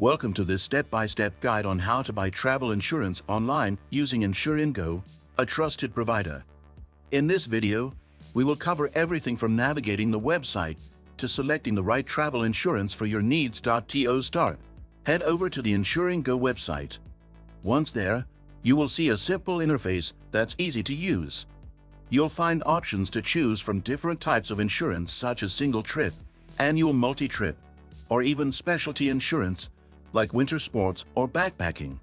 Welcome to this step-by-step guide on how to buy travel insurance online using InsureAndGo, a trusted provider. In this video, we will cover everything from navigating the website to selecting the right travel insurance for your needs. To start, head over to the InsureAndGo website. Once there, you will see a simple interface that's easy to use. You'll find options to choose from different types of insurance such as single trip, annual multi-trip, or even specialty insurance like winter sports or backpacking.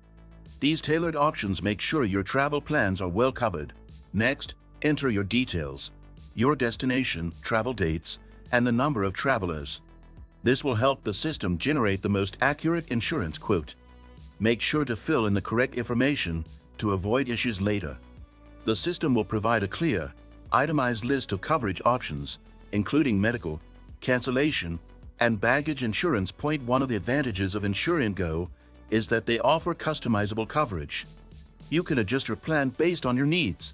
These tailored options make sure your travel plans are well covered. Next, enter your details, your destination, travel dates, and the number of travelers. This will help the system generate the most accurate insurance quote. Make sure to fill in the correct information to avoid issues later. The system will provide a clear, itemized list of coverage options, including medical, cancellation, and baggage insurance. One of the advantages of InsureAndGo is that they offer customizable coverage. You can adjust your plan based on your needs.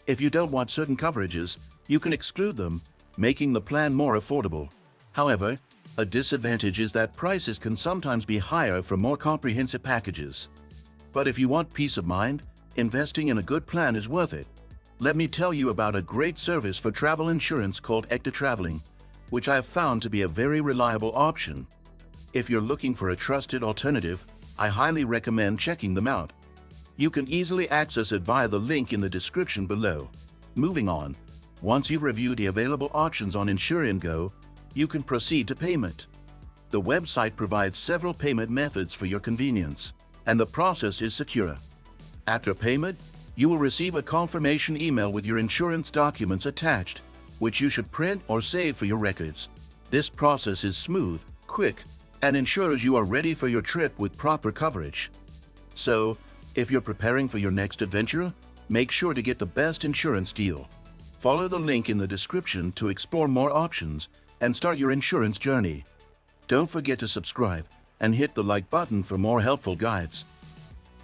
If you don't want certain coverages, you can exclude them, making the plan more affordable. However, a disadvantage is that prices can sometimes be higher for more comprehensive packages. But if you want peace of mind, investing in a good plan is worth it. Let me tell you about a great service for travel insurance called InsureAndGo Traveling, which I have found to be a very reliable option. If you're looking for a trusted alternative, I highly recommend checking them out. You can easily access it via the link in the description below. Moving on, once you've reviewed the available options on InsureAndGo, you can proceed to payment. The website provides several payment methods for your convenience, and the process is secure. After payment, you will receive a confirmation email with your insurance documents attached, which you should print or save for your records. This process is smooth, quick, and ensures you are ready for your trip with proper coverage. So, if you're preparing for your next adventure, make sure to get the best insurance deal. Follow the link in the description to explore more options and start your insurance journey. Don't forget to subscribe and hit the like button for more helpful guides.